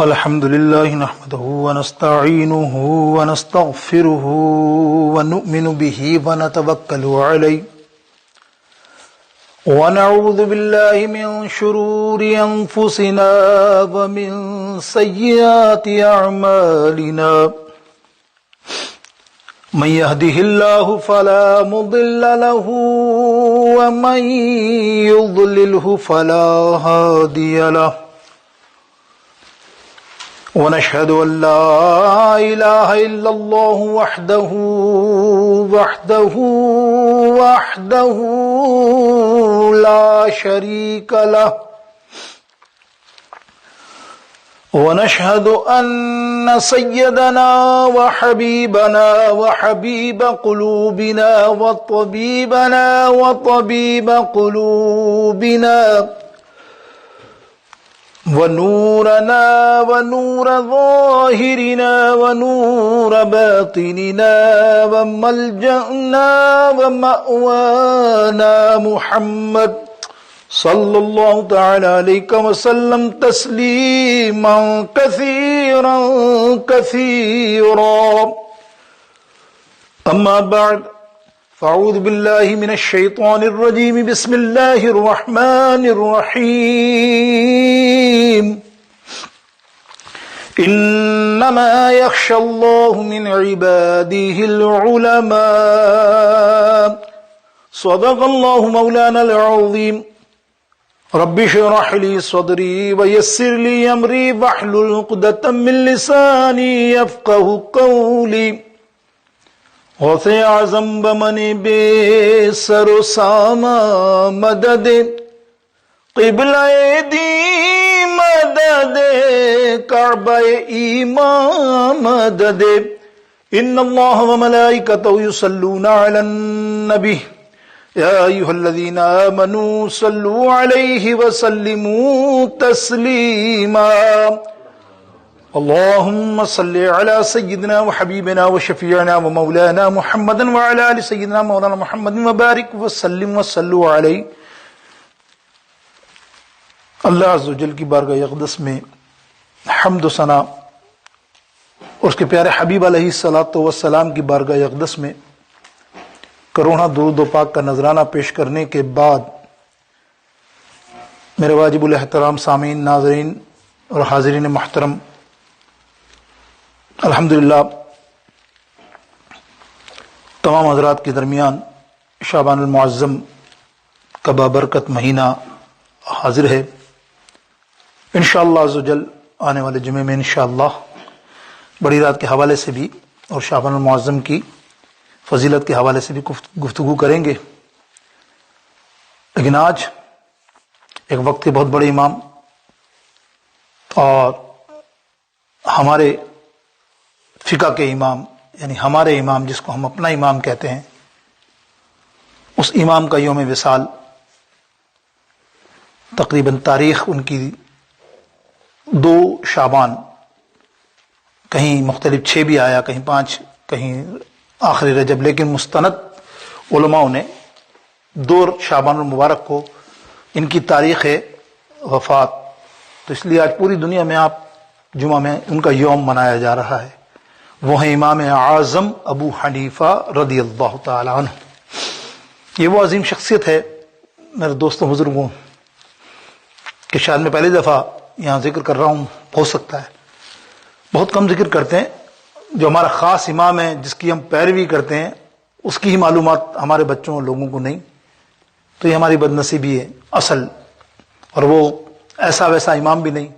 الحمد لله نحمده ونستعينه ونستغفره ونؤمن به ونتوكل عليه ونعوذ بالله من شرور أنفسنا ومن سيئات أعمالنا من يهده الله فلا مضل له ومن يضلله فلا هادي له ونشهد أن لا إله إلا الله وحده لا شريك له ونشهد أن سيدنا وحبيبنا وحبيب قلوبنا وطبيب قلوبنا ونورنا ونور ظاهرنا ونور باطننا وملجأنا ومأوانا محمد صلى الله تعالى عليه وسلم تسليما كثيرا كثيرا أما بعد فأعوذ بالله من الشيطان الرجيم بسم الله الرحمن الرحيم إنما يخشى الله من عباده العلماء صدق الله مولانا العظيم رب اشرح لي صدري ويسر لي أمري واحلل عقدة من لساني يفقهوا قولي غوث اعظم بمن بے سر و ساما مدد قبلہ دی مدد کعبہ ایمان مدد ان اللہ وملائکتہ یصلون علی النبی یا ایھا الذین آمنوا صلوا علیہ وسلموا تسلیما اللهم صل على سيدنا وحبيبنا وشفيعنا ومولانا محمد وعلى آل سيدنا مولانا محمد وبارك وسلم وصلوا عليه. اللہ عز و جل کی بارگاہ اقدس میں حمد و ثنا اور اس کے پیارے حبیب علیہ الصلوۃ والسلام کی بارگاہ اقدس میں کروڑا درود و پاک کا نذرانہ پیش کرنے کے بعد میرے واجب الاحترام سامعین، ناظرین اور حاضرین محترم، الحمدللہ تمام حضرات کے درمیان شعبان المعظم کا بابرکت مہینہ حاضر ہے. انشاءاللہ عز و جل آنے والے جمعے میں انشاءاللہ بڑی رات کے حوالے سے بھی اور شعبان المعظم کی فضیلت کے حوالے سے بھی گفتگو کریں گے. لیکن آج ایک وقت کے بہت بڑے امام اور ہمارے فقہ کے امام، یعنی ہمارے امام جس کو ہم اپنا امام کہتے ہیں، اس امام کا یوم وصال تقریباً تاریخ ان کی 2 شعبان، کہیں مختلف 6 بھی آیا، کہیں 5، کہیں آخری رجب، لیکن مستند علماء نے 2 شعبان المبارک کو ان کی تاریخ وفات، تو اس لیے آج پوری دنیا میں آپ جمعہ میں ان کا یوم منایا جا رہا ہے. وہ ہیں امام اعظم ابو حنیفہ رضی اللہ تعالی عنہ. یہ وہ عظیم شخصیت ہے میرے دوستوں بزرگوں کہ شاید میں پہلی دفعہ یہاں ذکر کر رہا ہوں، ہو سکتا ہے بہت کم ذکر کرتے ہیں. جو ہمارا خاص امام ہے جس کی ہم پیروی کرتے ہیں اس کی ہی معلومات ہمارے بچوں اور لوگوں کو نہیں، تو یہ ہماری بدنصیبی ہے اصل. اور وہ ایسا ویسا امام بھی نہیں،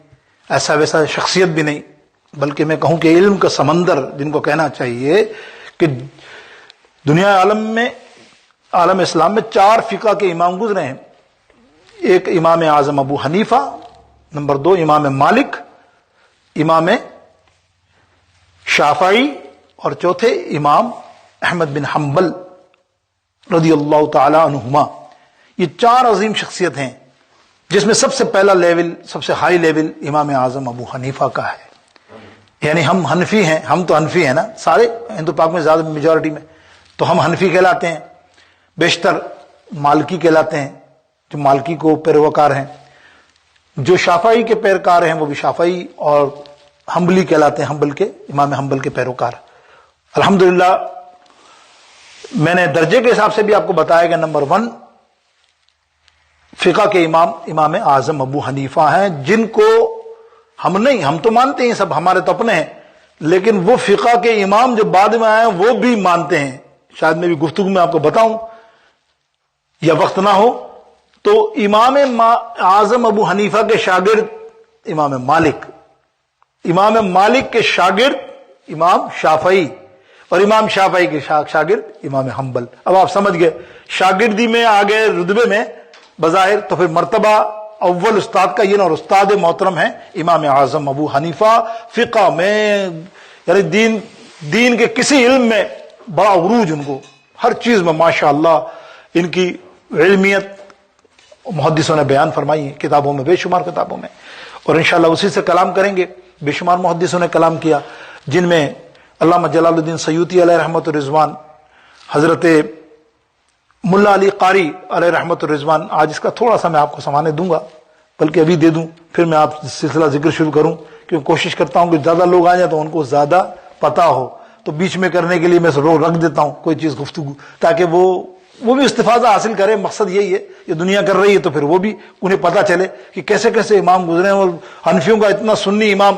ایسا ویسا شخصیت بھی نہیں، بلکہ میں کہوں کہ علم کا سمندر جن کو کہنا چاہیے کہ دنیا عالم اسلام میں 4 فقہ کے امام گزرے ہیں. ایک امام اعظم ابو حنیفہ، نمبر 2 امام مالک، امام شافعی، اور چوتھے امام احمد بن حنبل رضی اللہ تعالی عنہما. یہ 4 عظیم شخصیت ہیں جس میں سب سے پہلا لیول، سب سے ہائی لیول امام اعظم ابو حنیفہ کا ہے. یعنی ہم حنفی ہیں، ہم تو حنفی ہیں نا، سارے ہندو پاک میں زیادہ میجورٹی میں تو ہم حنفی کہلاتے ہیں، بیشتر مالکی کہلاتے ہیں جو مالکی کو پیروکار ہیں. جو شافعی کے پیروکار ہیں وہ بھی شافعی، اور حنبلی کہلاتے ہیں، امام حنبل کے پیروکار۔ الحمدللہ میں نے درجے کے حساب سے بھی آپ کو بتایا کہ نمبر 1 فقہ کے امام اعظم ابو حنیفہ ہیں، جن کو ہم تو مانتے ہیں، سب ہمارے تو اپنے ہیں، لیکن وہ فقہ کے امام جو بعد میں آئے ہیں وہ بھی مانتے ہیں۔ شاید میں بھی گفتگو میں آپ کو بتاؤں یا وقت نہ ہو تو امام اعظم ابو حنیفہ کے شاگرد امام مالک کے شاگرد امام شافعی، اور امام شافعی کے شاگرد امام حنبل۔ اب آپ سمجھ گئے، شاگردی میں آگے رتبے میں بظاہر تو پھر مرتبہ اول استاد کا یہ نا، اور استاد محترم ہیں امام اعظم ابو حنیفہ۔ فقہ میں یعنی دین کے کسی علم میں بڑا عروج ان کو، ہر چیز میں ماشاءاللہ ان کی علمیت محدثوں نے بیان فرمائی ہے کتابوں میں، بے شمار کتابوں میں، اور انشاءاللہ اسی سے کلام کریں گے۔ بے شمار محدثوں نے کلام کیا، جن میں علامہ جلال الدین سیوطی علیہ رحمۃ الرضوان، حضرت ملا علی قاری علیہ رحمۃ الرضوان۔ آج اس کا تھوڑا سا میں آپ کو سمانے دوں گا، بلکہ ابھی دے دوں، پھر میں آپ سلسلہ ذکر شروع کروں، کیونکہ کوشش کرتا ہوں کہ زیادہ لوگ آ جائیں تو ان کو زیادہ پتہ ہو، تو بیچ میں کرنے کے لیے میں رکھ دیتا ہوں کوئی چیز گفتگو، تاکہ وہ بھی استفادہ حاصل کرے۔ مقصد یہی ہے، یہ دنیا کر رہی ہے تو پھر وہ بھی انہیں پتہ چلے کہ کیسے کیسے امام گزرے ہیں۔ اور حنفیوں کا اتنا سنی امام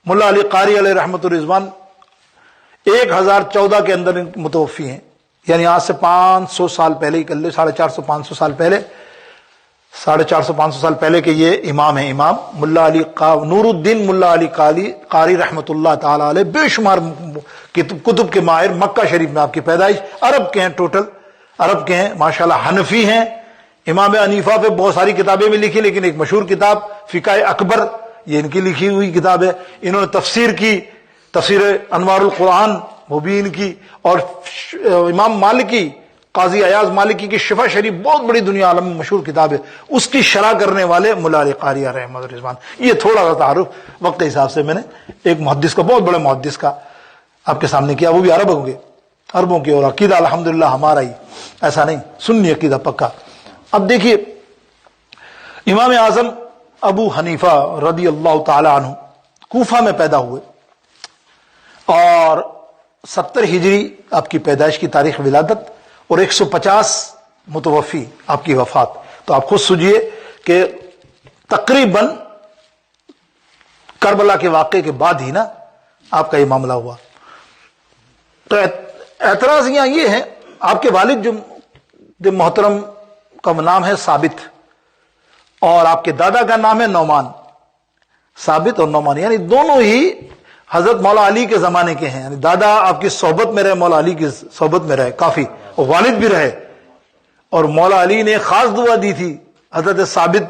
ملا علی قاری علیہ رحمۃ الرضوان 1014 کے اندر متوفی ہیں، یعنی آج سے 500 سال پہلے ہی کر لے، 450-500 سال پہلے، 450-500 سال پہلے کے یہ امام ہیں، امام ملا علی نور الدین ملا علی قاری رحمۃ اللہ تعالی علیہ، بے شمار کتب کے ماہر، مکہ شریف میں آپ کی پیدائش، عرب کے ہیں، ٹوٹل عرب کے ہیں ماشاءاللہ، حنفی ہیں۔ امام حنیفہ پہ بہت ساری کتابیں بھی لکھی، لیکن ایک مشہور کتاب فقہ اکبر، یہ ان کی لکھی ہوئی کتاب ہے۔ انہوں نے تفسیر کی، تفسیر انوار القرآن، وہ بھی ان کی، اور امام مالکی، قاضی ایاز مالکی کی شفا شریف، بہت بڑی دنیا عالم میں مشہور کتاب ہے، اس کی شرح کرنے والے ملا علی قاری رحمۃ الرضوان۔ یہ تھوڑا سا تعارف وقت کے حساب سے میں نے ایک محدث کا، بہت بڑے محدث کا آپ کے سامنے کیا، وہ بھی عربوں کے، اور عقیدہ الحمدللہ ہمارا ہی، ایسا نہیں، سنی عقیدہ پکا۔ اب دیکھیے، امام اعظم ابو حنیفہ رضی اللہ تعالی عنہ کوفہ میں پیدا ہوئے، اور 70 ہجری آپ کی پیدائش کی تاریخ ولادت، اور 150 متوفی آپ کی وفات۔ تو آپ خود سوچئے کہ تقریباً کربلا کے واقعے کے بعد ہی نا آپ کا یہ معاملہ ہوا۔ تو اعتراض یہاں یہ ہے، آپ کے والد جو محترم کا نام ہے ثابت، اور آپ کے دادا کا نام ہے نعمان، ثابت اور نعمان، یعنی دونوں ہی حضرت مولا علی کے زمانے کے ہیں، یعنی دادا آپ کی صحبت میں رہے، مولا علی کی صحبت میں رہے کافی، اور والد بھی رہے، اور مولا علی نے خاص دعا دی تھی حضرت ثابت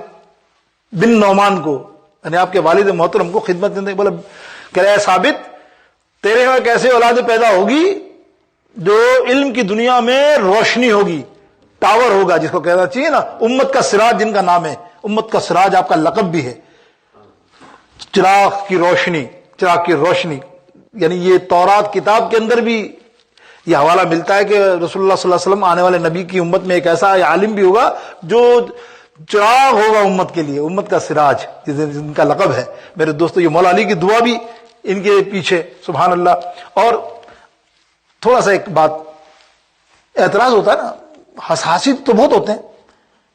بن نعمان کو، یعنی آپ کے والد محترم کو خدمت دینے، بولا کہ اے ثابت، تیرے یہاں کیسے اولاد پیدا ہوگی جو علم کی دنیا میں روشنی ہوگی، ٹاور ہوگا، جس کو کہنا چاہیے نا، امت کا سراج جن کا نام ہے، امت کا سراج آپ کا لقب بھی ہے، چراغ کی روشنی، یعنی یہ تورات کتاب کے اندر بھی یہ حوالہ ملتا ہے کہ رسول اللہ صلی اللہ علیہ وسلم، آنے والے نبی کی امت میں ایک ایسا عالم بھی ہوگا جو چراغ ہوگا امت کے لیے، امت کا سراج جن کا لقب ہے۔ میرے دوستو، یہ مولا علی کی دعا بھی ان کے پیچھے، سبحان اللہ۔ اور تھوڑا سا ایک بات، اعتراض ہوتا ہے نا، حاسد تو بہت ہوتے ہیں،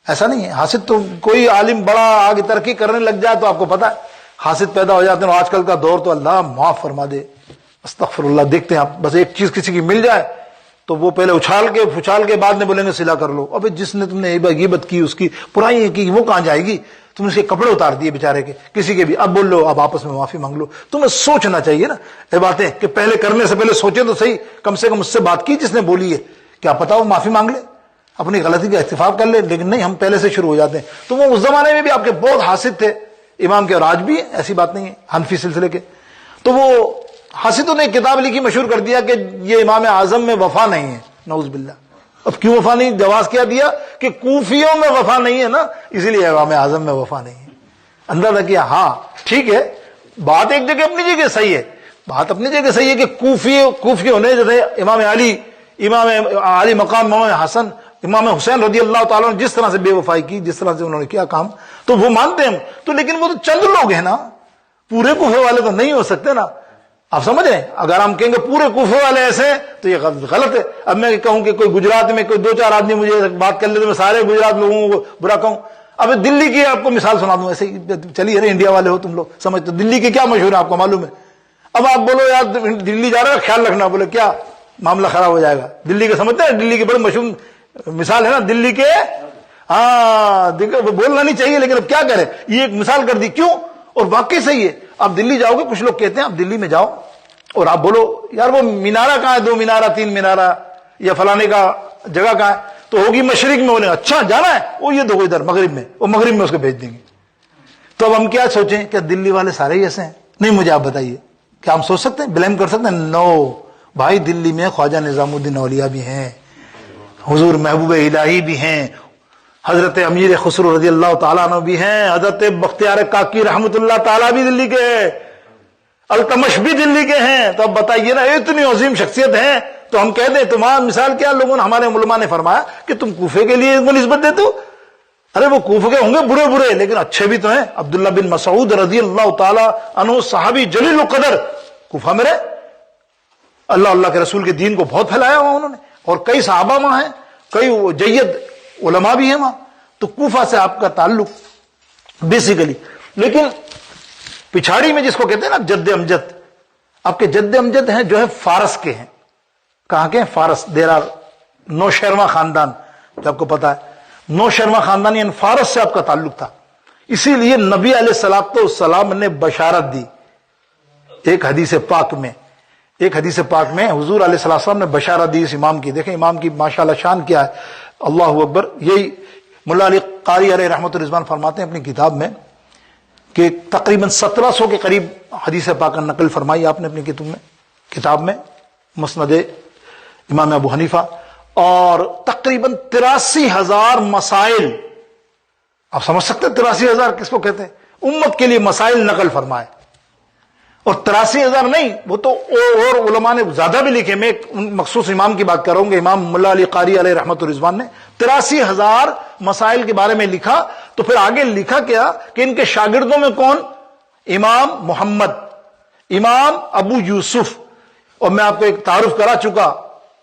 ایسا نہیں ہے، حاسد تو کوئی عالم بڑا آگے ترقی کرنے لگ جائے تو آپ کو پتا ہے حاسد پیدا ہو جاتے ہیں، اور آج کل کا دور تو اللہ معاف فرما دے، استغفر اللہ، دیکھتے ہیں آپ، بس ایک چیز کسی کی مل جائے تو وہ پہلے اچھال کے بعد میں بولیں گے صلہ کر لو۔ ابھی جس نے تم نے غیبت کی، اس کی برائی کی، وہ کہاں جائے گی؟ تم نے اس کے کپڑے اتار دیے بیچارے کے، کسی کے بھی، اب بول لو، اب آپس میں معافی مانگ لو۔ تمہیں سوچنا چاہیے نا یہ باتیں، کہ پہلے کرنے سے پہلے سوچے تو صحیح، کم سے کم اس سے بات کی جس نے بولی ہے، کیا پتا وہ معافی مانگ لے، اپنی غلطی کا اعتراف کر لے، لیکن نہیں، ہم پہلے سے شروع ہو جاتے ہیں۔ تو وہ اس زمانے میں بھی آپ کے بہت حاسد تھے امام کے، اور آج بھی ایسی بات نہیں ہے حنفی سلسلے کے۔ تو وہ حاسدوں نے کتاب لکھی، مشہور کر دیا کہ یہ امام اعظم میں وفا نہیں ہے، نعوذ باللہ۔ اب کیوں وفا نہیں؟ جواز کیا دیا کہ کوفیوں میں وفا نہیں ہے نا، اسی لیے امام اعظم میں وفا نہیں ہے۔ اندازہ کیا، ہاں ٹھیک ہے، بات ایک جگہ اپنی جگہ صحیح ہے، بات اپنی جگہ صحیح ہے کہ کوفیوں نے جیسے امام علی مقام امام حسن، امام حسین رضی اللہ تعالیٰ نے جس طرح سے بے وفائی کی، جس طرح سے انہوں نے کیا کام، تو وہ مانتے ہیں ہم تو، لیکن وہ تو چند لوگ ہیں نا، پورے کوفے والے تو نہیں ہو سکتے نا, آپ سمجھ رہے ہیں. اگر ہم کہیں گے پورے کوفے والے ایسے ہیں تو یہ غلط ہے. اب میں کہوں کہ کوئی گجرات میں کوئی 2-4 آدمی مجھے بات کر لے تو میں سارے گجرات لوگوں کو برا کہوں. اب دلی کی آپ کو مثال سنا دوں, ایسے چلیے نا, انڈیا والے ہو تم لوگ, سمجھتے دلی کی کیا مشہور ہے آپ کو معلوم ہے. اب آپ بولو یار دلی جا رہے ہو, خیال رکھنا, بولے کیا معاملہ خراب ہو جائے گا. دلی کے سمجھتے ہیں, دلی کی بڑی مشہور مثال ہے نا دلی کے. ہاں بولنا نہیں چاہیے لیکن اب کیا کریں, یہ ایک مثال کر دی. کیوں؟ اور واقعی صحیح ہے. آپ دلی جاؤ گے, کچھ لوگ کہتے ہیں آپ دلی میں جاؤ اور آپ بولو یار وہ مینارہ کہاں ہے, 2 مینارہ 3 مینارہ یا فلانے کا جگہ کہاں ہے, تو ہوگی مشرق میں. بولے اچھا جانا ہے, وہ یہ دیکھو ادھر مغرب میں, وہ مغرب میں اس کو بھیج دیں گے. تو اب ہم کیا سوچیں, کیا دلی والے سارے ہی ایسے ہیں؟ نہیں, مجھے آپ بتائیے, کیا ہم سوچ سکتے ہیں, بلیم کر سکتے ہیں؟ نو بھائی, دلی میں خواجہ نظام الدین اولیاء بھی ہیں, حضور محبوب الہی بھی ہیں, حضرت امیر خسرو رضی اللہ تعالیٰ عنہ بھی ہیں, حضرت بختیار کاکی رحمت اللہ تعالیٰ بھی دلی کے ہیں, التمش بھی دلی کے ہیں. تو اب بتائیے نا, اتنی عظیم شخصیت ہیں, تو ہم کہہ دیں تمہارا مثال کیا؟ لوگوں نے, ہمارے علماء نے فرمایا کہ تم کوفے کے لیے وہ نسبت دیتے ہو. ارے وہ کوفے کے ہوں گے برے برے لیکن اچھے بھی تو ہیں. عبداللہ بن مسعود رضی اللہ تعالیٰ عنہ صحابی جلیل القدر, کوفہ میں رہے, اللہ کے رسول کے دین کو بہت پھیلایا ہوا انہوں نے, اور کئی صحابہ وہاں ہیں, کئی جید علماء بھی ہیں وہاں. تو کوفہ سے آپ کا تعلق بیسیکلی. لیکن پچھاڑی میں جس کو کہتے ہیں نا جد امجد, آپ کے جد امجد ہیں جو ہے فارس کے ہیں. کہاں کے ہیں؟ فارس. دیر آر نوشہرواں خاندان, جو آپ کو پتا ہے نوشہرواں خاندان, یعنی فارس سے آپ کا تعلق تھا. اسی لیے نبی علیہ السلام نے بشارت دی ایک حدیث پاک میں حضور علیہ السلام نے بشارت دی اس امام کی. دیکھیں امام کی ماشاءاللہ شان کیا ہے, اللہ اکبر. یہی ملا علی قاری علیہ رحمت الرضوان فرماتے ہیں اپنی کتاب میں کہ تقریباً 1700 کے قریب حدیث پاک نقل فرمائی آپ نے اپنی کتاب میں مسند امام ابو حنیفہ, اور تقریباً 83,000 مسائل, آپ سمجھ سکتے ہیں 83,000 کس کو کہتے ہیں, امت کے لیے مسائل نقل فرمائے. اور 83,000 نہیں, وہ تو اور علماء نے زیادہ بھی لکھے. میں ایک مخصوص امام کی بات کر رہا ہوں کہ امام ملا علی قاری علیہ رحمت الرضوان نے 83,000 مسائل کے بارے میں لکھا. تو پھر آگے لکھا کیا کہ ان کے شاگردوں میں کون؟ امام محمد, امام ابو یوسف, اور میں آپ کو ایک تعارف کرا چکا,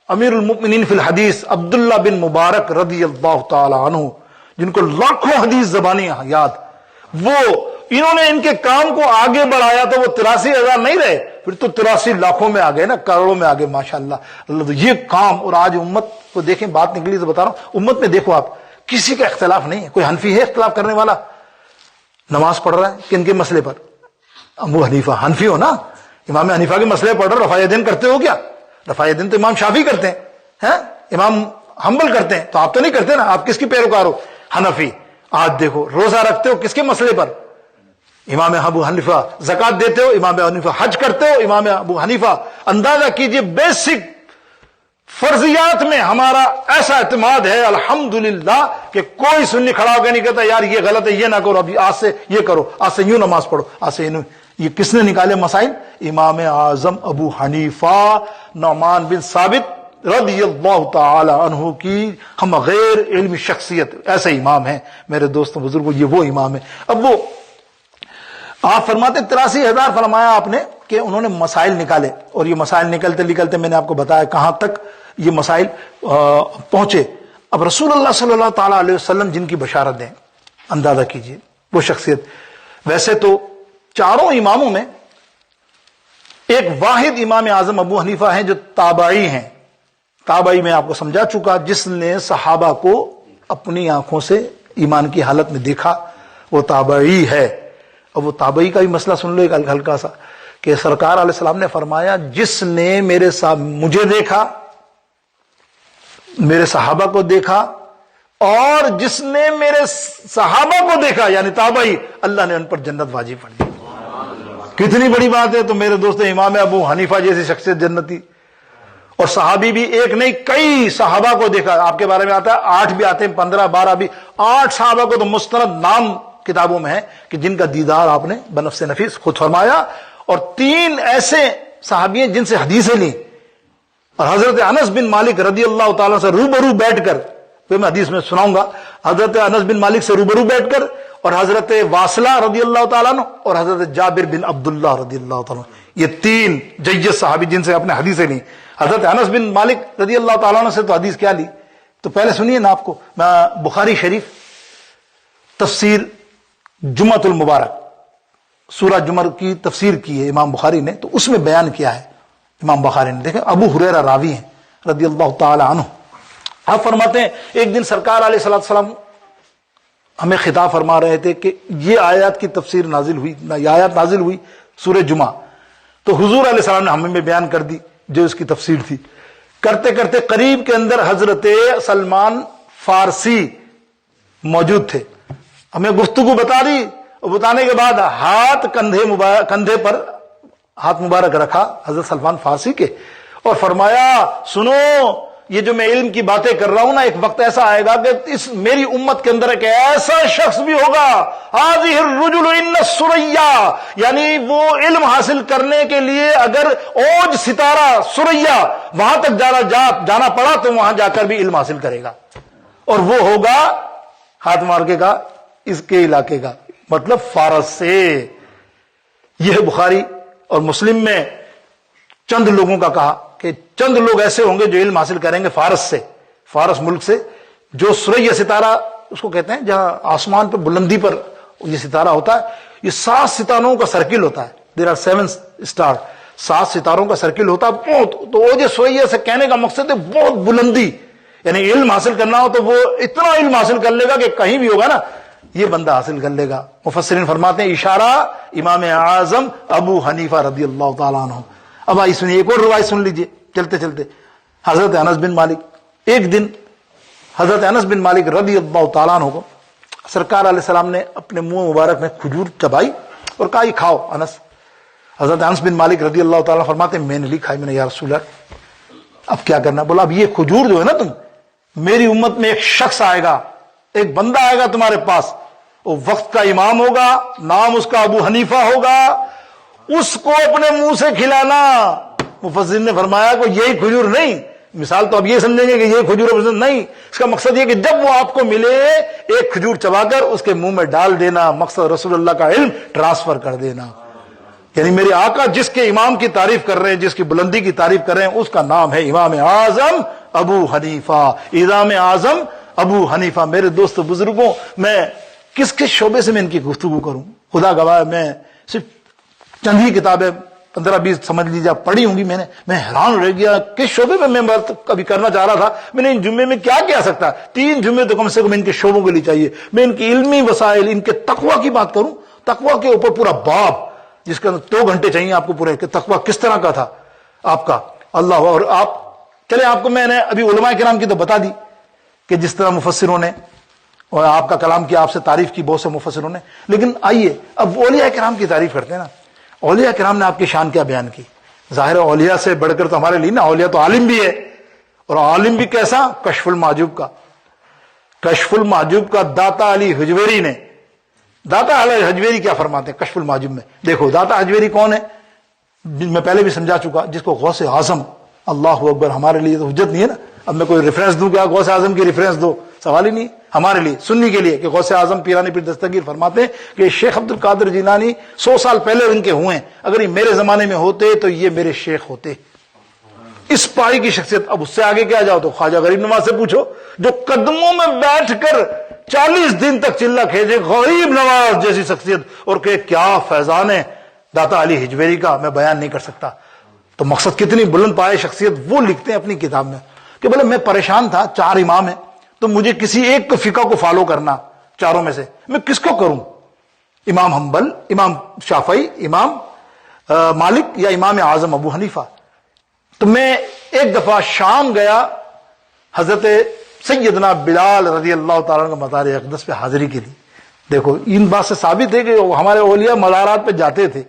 امیر المؤمنین فی الحدیث عبداللہ بن مبارک رضی اللہ تعالی عنہ, جن کو لاکھوں حدیث زبانی یاد. وہ انہوں نے ان کے کام کو آگے بڑھایا تو وہ 83,000 نہیں رہے, پھر تو 83 لاکھوں میں آ گئے نا, کروڑوں میں آ گئے ماشاءاللہ. یہ کام, اور آج امت کو دیکھیں, بات نکلی تو بتا رہا ہوں, امت میں دیکھو آپ کسی کا اختلاف نہیں ہے. کوئی حنفی ہے اختلاف کرنے والا؟ نماز پڑھ رہا ہے کن کے مسئلے پر؟ ابو حنیفہ, حنفی ہو نا, امام حنیفہ کے مسئلے پڑھ رہے, رفع یدین کرتے ہو کیا؟ رفع یدین تو امام شافعی کرتے ہیں, امام حنبل کرتے ہیں, تو آپ تو نہیں کرتے نا. آپ کس کی پیروکار ہو؟ حنفی. آج دیکھو روزہ رکھتے ہو کس کے مسئلے پر؟ امام ابو حنیفہ. زکات دیتے ہو امام ابو حنیفہ. حج کرتے ہو امام ابو حنیفہ. اندازہ کیجئے بیسک فرضیات میں ہمارا ایسا اعتماد ہے الحمدللہ کہ کوئی سنی کھڑا ہو کے نہیں کہتا یار یہ غلط ہے, یہ نہ کرو, ابھی آج سے یہ کرو, آج سے یوں نماز پڑھو, آج سے یہ کس نے نکالے مسائل؟ امام اعظم ابو حنیفہ نعمان بن ثابت رضی اللہ تعالی عنہ کی ہم غیر علمی شخصیت. ایسے امام ہیں میرے دوستوں بزرگوں, یہ وہ امام ہے. اب وہ آپ فرماتے 83,000 فرمایا آپ نے کہ انہوں نے مسائل نکالے, اور یہ مسائل نکلتے نکلتے میں نے آپ کو بتایا کہاں تک یہ مسائل پہنچے. اب رسول اللہ صلی اللہ تعالی علیہ وسلم جن کی بشارت دیں, اندازہ کیجئے وہ شخصیت. ویسے تو چاروں اماموں میں ایک واحد امام اعظم ابو حنیفہ ہیں جو تابعی ہیں. تابعی میں آپ کو سمجھا چکا, جس نے صحابہ کو اپنی آنکھوں سے ایمان کی حالت میں دیکھا وہ تابعی ہے. اب وہ تابعی کا بھی مسئلہ سن لو ایک ہلکا سا, کہ سرکار علیہ السلام نے فرمایا جس نے میرے ساتھ مجھے دیکھا, میرے صحابہ کو دیکھا, اور جس نے میرے صحابہ کو دیکھا یعنی تابعی, اللہ نے ان پر جنت واجب کر دی. کتنی بڑی بات ہے. تو میرے دوست امام ابو حنیفہ جیسی شخصیت جنتی, اور صحابی بھی ایک نہیں کئی صحابہ کو دیکھا. آپ کے بارے میں آتا ہے 8 بھی آتے ہیں, 15 12 بھی. 8 صحابہ کو تو مستند نام کتابوں میں ہے کہ جن کا دیدار آپ نے بنفس نفیس خود فرمایا, اور 3 ایسے صحابی ہیں جن سے حدیثیں لی. اور حضرت انس بن مالک رضی اللہ تعالیٰ سے روبرو بیٹھ کر, پھر میں حدیث میں سناؤں گا, حضرت انس بن مالک سے روبرو بیٹھ کر اور حضرت واصلہ رضی اللہ تعالیٰ عنہ اور حضرت جابر بن عبداللہ رضی اللہ تعالیٰ عنہ، یہ تین جید صحابی جن سے اپنے حدیثیں لی. حضرت انس بن مالک رضی اللہ تعالیٰ عنہ سے تو حدیث کیا لی؟ تو پہلے سنیے نا آپ کو، بخاری شریف تفسیر جمعۃ المبارک، سورہ جمعہ کی تفسیر کی ہے امام بخاری نے، تو اس میں بیان کیا ہے امام بخاری نے. دیکھیں ابو ہریرہ راوی ہیں رضی اللہ تعالی عنہ. آپ فرماتے ہیں ایک دن سرکار علیہ الصلوۃ والسلام ہمیں خطاب فرما رہے تھے کہ یہ آیات کی تفسیر نازل ہوئی، یہ آیات نازل ہوئی سورہ جمعہ، تو حضور علیہ السلام نے ہمیں بیان کر دی جو اس کی تفسیر تھی. کرتے کرتے قریب کے اندر حضرت سلمان فارسی موجود تھے، ہمیں گفتگو بتا دی، اور بتانے کے بعد کندھے پر ہاتھ مبارک رکھا حضرت سلمان فارسی کے اور فرمایا سنو، یہ جو میں علم کی باتیں کر رہا ہوں نا، ایک وقت ایسا آئے گا کہ اس میری امت کے اندر ایک ایسا شخص بھی ہوگا، هذه الرجل ان الثریا، یعنی وہ علم حاصل کرنے کے لیے اگر اوج ستارہ ثریا وہاں تک جانا پڑا تو وہاں جا کر بھی علم حاصل کرے گا، اور وہ ہوگا ہاتھ مار کے کا اس کے علاقے کا، مطلب فارس سے. یہ بخاری اور مسلم میں چند لوگوں کا کہا کہ چند لوگ ایسے ہوں گے جو علم حاصل کریں گے فارس سے، فارس ملک سے، جو سریا ستارہ اس کو کہتے ہیں جہاں آسمان پر بلندی پر یہ ستارہ ہوتا ہے، یہ 7 ستاروں کا سرکل ہوتا ہے. دیر آر 7 اسٹار، 7 ستاروں کا سرکل ہوتا ہے بہت. تو وہ جو سریا سے کہنے کا مقصد ہے بہت بلندی، یعنی علم حاصل کرنا ہو تو وہ اتنا علم حاصل کر لے گا کہ کہیں بھی ہوگا نا یہ بندہ حاصل کر لے گا. مفسرین فرماتے ہیں اشارہ امام اعظم ابو حنیفہ رضی اللہ تعالیٰ عنہ. اب آئی سنیے ایک اور روایت سن لیجئے چلتے چلتے. حضرت انس بن مالک، ایک دن حضرت انس بن مالک رضی اللہ تعالیٰ عنہ کو سرکار علیہ السلام نے اپنے منہ مبارک میں کھجور چبائی اور کہا یہ کھاؤ انس. حضرت انس بن مالک رضی اللہ تعالیٰ فرماتے ہیں میں نے لی کھائی، میں نے یا رسول اللہ اب کیا کرنا؟ بولا اب یہ کھجور جو ہے نا، تم میری امت میں ایک شخص آئے گا، ایک بندہ آئے گا تمہارے پاس، وہ وقت کا امام ہوگا، نام اس کا ابو حنیفہ ہوگا، اس کو اپنے منہ سے کھلانا. مفسرین نے فرمایا کہ یہی کھجور نہیں، مثال تو اب یہ سمجھیں گے کہ یہ کھجور نہیں، اس کا مقصد یہ کہ جب وہ آپ کو ملے ایک کھجور چبا کر اس کے منہ میں ڈال دینا، مقصد رسول اللہ کا علم ٹرانسفر کر دینا. یعنی میرے آقا جس کے امام کی تعریف کر رہے ہیں، جس کی بلندی کی تعریف کر رہے ہیں، اس کا نام ہے امام اعظم ابو حنیفہ. امام اعظم ابو حنیفہ. میرے دوست بزرگوں، میں کس کس شعبے سے میں ان کی گفتگو کروں؟ خدا گواہ میں صرف چند ہی کتابیں 15-20 سمجھ لیجیے پڑھی ہوں گی میں حیران رہ گیا کس شعبے میں بات کبھی کرنا چاہ رہا تھا. میں نے ان جمعے میں کیا کہہ سکتا؟ 3 جمعے تو کم سے کم ان کے شعبوں کے لیے چاہیے. میں ان کی علمی وسائل، ان کے تقوی کی بات کروں، تقوی کے اوپر پورا باب جس کے اندر 2 گھنٹے چاہیے آپ کو پورے کہ تقوی کس طرح کا تھا آپ کا. اللہ. اور آپ چلے، آپ کو میں نے ابھی علماء کرام کی تو بتا دی کہ جس طرح مفسروں نے اور آپ کا کلام کیا، آپ سے تعریف کی بہت سے مفسروں نے، لیکن آئیے اب اولیاء کرام کی تعریف کرتے ہیں نا. اولیاء کرام نے آپ کی شان کیا بیان کی؟ ظاہر اولیاء سے بڑھ کر تو ہمارے لیے نا، اولیاء تو عالم بھی ہے، اور عالم بھی کیسا؟ کشف المحجوب کا. کشف المحجوب کا داتا علی حجویری نے، داتا علی حجویری کیا فرماتے ہیں کشف المحجوب میں؟ دیکھو داتا حجویری کون ہے، میں پہلے بھی سمجھا چکا، جس کو غوث اعظم، اللہ اکبر، ہمارے لیے تو حجت نہیں ہے نا. اب میں کوئی ریفرنس دوں کیا غوث اعظم کی ریفرنس دو، سوال ہی نہیں ہمارے لیے سنی کے لیے کہ غوث اعظم پیرانی پیر دستگیر فرماتے ہیں کہ شیخ عبد القادر جیلانی 100 سال پہلے ان کے ہوئے ہیں، اگر یہ میرے زمانے میں ہوتے تو یہ میرے شیخ ہوتے. اس پائی کی شخصیت. اب اس سے آگے کیا جاؤ تو خواجہ غریب نواز سے پوچھو، جو قدموں میں بیٹھ کر 40 دن تک چلہ کھیجے، غریب نواز جیسی شخصیت، اور کہ کیا فیضان ہے داتا علی حجویری کا، میں بیان نہیں کر سکتا. تو مقصد کتنی بلند پائے شخصیت. وہ لکھتے ہیں اپنی کتاب میں کہ بولے میں پریشان تھا، 4 امام ہیں تو مجھے کسی ایک فقہ کو فالو کرنا، چاروں میں سے میں کس کو کروں؟ امام حنبل، امام شافعی، امام مالک یا امام اعظم ابو حنیفہ. تو میں ایک دفعہ شام گیا حضرت سیدنا بلال رضی اللہ تعالیٰ کا مزار اقدس پہ حاضری کے لیے. دیکھو ان بات سے ثابت ہے کہ ہمارے اولیاء مزارات پہ جاتے تھے.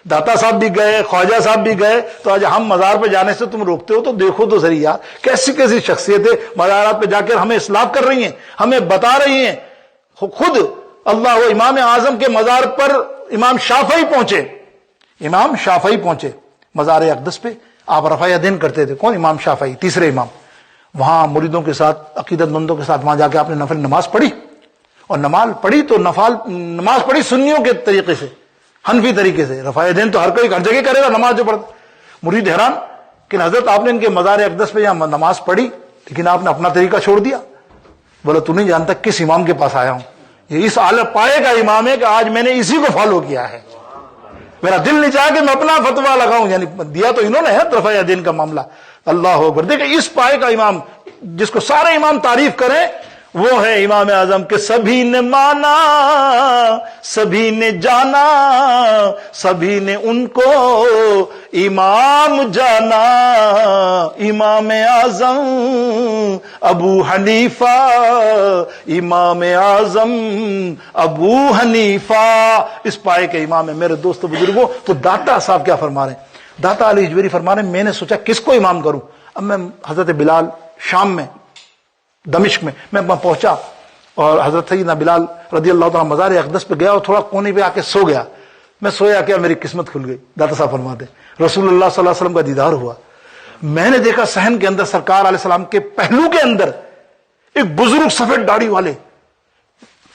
داتا صاحب بھی گئے، خواجہ صاحب بھی گئے. تو آج ہم مزار پہ جانے سے تم روکتے ہو؟ تو دیکھو تو صحیح یار، کیسی کیسی شخصیتیں مزارات پہ جا کر ہمیں اصلاح کر رہی ہیں، ہمیں بتا رہی ہیں. خود اللہ و امام اعظم کے مزار پر امام شافعی پہنچے، امام شافعی پہنچے مزار اقدس پہ. آپ رفع یدین کرتے تھے. کون؟ امام شافعی، تیسرے امام. وہاں مریدوں کے ساتھ، عقیدت مندوں کے ساتھ وہاں جا کے آپ نے نفل نماز پڑھی. اور نماز پڑھی تو نماز پڑھی سنیوں کے طریقے سے، حنفی طریقے سے. رفع یدین تو ہر کوئی ہر جگہ کرے گا نماز جو پڑھتا. مرید حیران کہ حضرت آپ نے ان کے مزار اقدس پہ یہاں نماز پڑھی لیکن آپ نے اپنا طریقہ چھوڑ دیا. بولا تو نہیں جانتا کس امام کے پاس آیا ہوں، یہ اس اعلی پائے کا امام ہے کہ آج میں نے اسی کو فالو کیا ہے. میرا دل نہیں چاہا کہ میں اپنا فتوا لگاؤں، یعنی دیا تو انہوں نے ہے رفع یدین کا معاملہ. اللہ اکبر. دیکھیں اس پائے کا امام جس کو سارے امام تعریف کریں وہ ہے امام اعظم کہ سبھی نے مانا، سبھی نے جانا، سبھی نے ان کو امام جانا. امام اعظم ابو حنیفہ، امام اعظم ابو حنیفہ اس پائے کے امام ہے. میرے دوستو بزرگوں، تو داتا صاحب کیا فرما رہے ہیں؟ داتا علی اجویری فرما رہے ہیں میں نے سوچا کس کو امام کروں. اب میں حضرت بلال شام میں دمشق میں وہاں پہنچا اور حضرت سیدنا بلال رضی اللہ تعالیٰ مزار اقدس پہ گیا اور تھوڑا کونے پہ آ کے سو گیا. میں سویا کیا میری قسمت کھل گئی. داتا صاحب فرماتے ہیں رسول اللہ صلی اللہ علیہ وسلم کا دیدار ہوا. میں نے دیکھا صحن کے اندر سرکار علیہ السلام کے پہلو کے اندر ایک بزرگ سفید داڑھی والے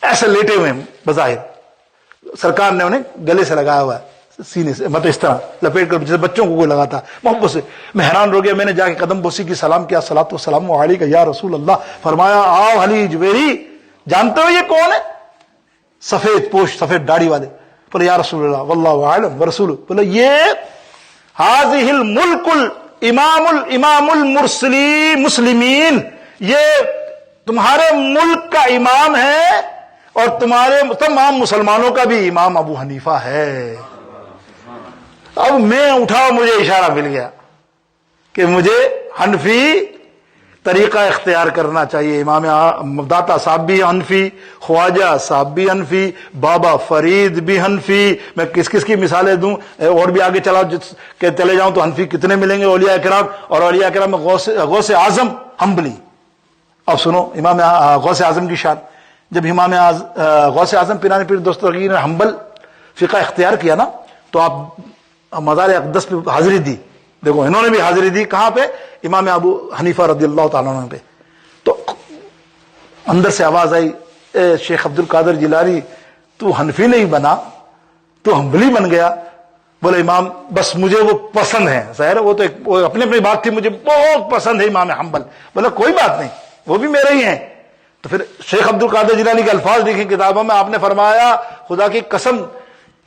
ایسے لیٹے ہوئے ہیں. بظاہر سرکار نے انہیں گلے سے لگایا ہوا ہے سینے سے، مطلب اس طرح لپیٹ کر جیسے بچوں کو کوئی لگاتا محبت سے. میں حیران ہو گیا. میں نے جا کے قدم بوسی کی سلام کیا، صلاۃ والسلام علیک یا رسول اللہ. فرمایا آؤ علی اجویری. جانتے ہو یہ کون ہے؟ سفید پوش سفید داڑھی والے. بولے یا رسول اللہ واللہ اعلم ورسول. بولے یہ حاذہ الملک الامام المسلمین، یہ تمہارے ملک کا امام ہے اور تمہارے تمام مسلمانوں کا بھی امام ابو حنیفہ ہے. اب میں اٹھا، مجھے اشارہ مل گیا کہ مجھے حنفی طریقہ اختیار کرنا چاہیے. امام داتا صاحب بھی حنفی، خواجہ صاحب بھی حنفی، بابا فرید بھی حنفی. میں کس کس کی مثالیں دوں اور بھی آگے چلے جاؤں تو حنفی کتنے ملیں گے اولیاء کرام. اور اولیاء کرام میں غوث اعظم حنبلی. اب سنو امام غوث اعظم کی شان. جب امام غوث اعظم پیران پیر دستگیر نے حنبل فقہ اختیار کیا نا تو آپ مزار اقدس پہ حاضری دی. دیکھو انہوں نے بھی حاضری دی کہاں پہ؟ امام ابو حنیفہ رضی اللہ تعالیٰ عنہ پہ. تو اندر سے آواز آئی اے شیخ عبد القادر جیلانی تو حنفی نہیں بنا، تو حنبلی بن گیا. بولے امام بس مجھے وہ پسند ہے. ظاہر وہ تو اپنی اپنی بات تھی، مجھے بہت پسند ہے امام حنبل. بولے کوئی بات نہیں وہ بھی میرے ہی ہیں. تو پھر شیخ عبد القادر جیلانی کے الفاظ لکھیں کتابوں میں. آپ نے فرمایا خدا کی قسم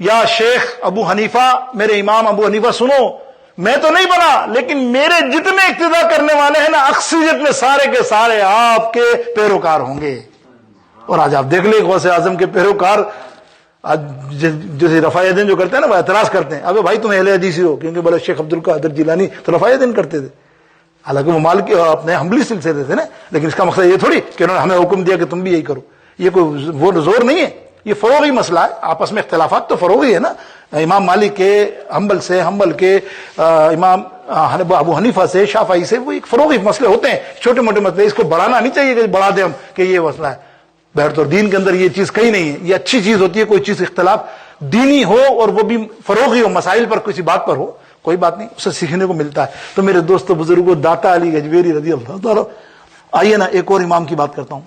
یا شیخ ابو حنیفہ، میرے امام ابو حنیفہ سنو، میں تو نہیں بنا لیکن میرے جتنے اقتدا کرنے والے ہیں نا اکثریت میں سارے کے سارے آپ کے پیروکار ہوں گے. اور آج آپ دیکھ لیں غوث اعظم کے پیروکار آج جیسے رفع یدین جو کرتے ہیں نا وہ اعتراض کرتے ہیں ابے بھائی تم اہل حدیث ہو، کیونکہ بولے شیخ عبد القادر جیلانی تو رفع یدین کرتے تھے. حالانکہ وہ مال کے اپنے حنبلی سلسلے تھے نا، لیکن اس کا مقصد یہ تھوڑی کہ انہوں نے ہمیں حکم دیا کہ تم بھی یہی کرو. یہ کوئی وہ زور نہیں ہے، یہ فروغی مسئلہ ہے. آپس میں اختلافات تو فروغی ہے نا. امام مالک کے حنبل سے، حنبل کے امام ابو حنیفہ سے، شافعی سے، وہ ایک فروغی مسئلے ہوتے ہیں، چھوٹے موٹے مسئلے. اس کو بڑھانا نہیں چاہیے کہ بڑھا دیں ہم کہ یہ مسئلہ ہے. بہرطور دین کے اندر یہ چیز کہیں نہیں ہے. یہ اچھی چیز ہوتی ہے کوئی چیز اختلاف دینی ہو اور وہ بھی فروغی ہو، مسائل پر کسی بات پر ہو، کوئی بات نہیں، اسے سیکھنے کو ملتا ہے. تو میرے دوستو بزرگوں، داتا علی اجویری رضی اللہ تعالیٰ. آئیے نا ایک اور امام کی بات کرتا ہوں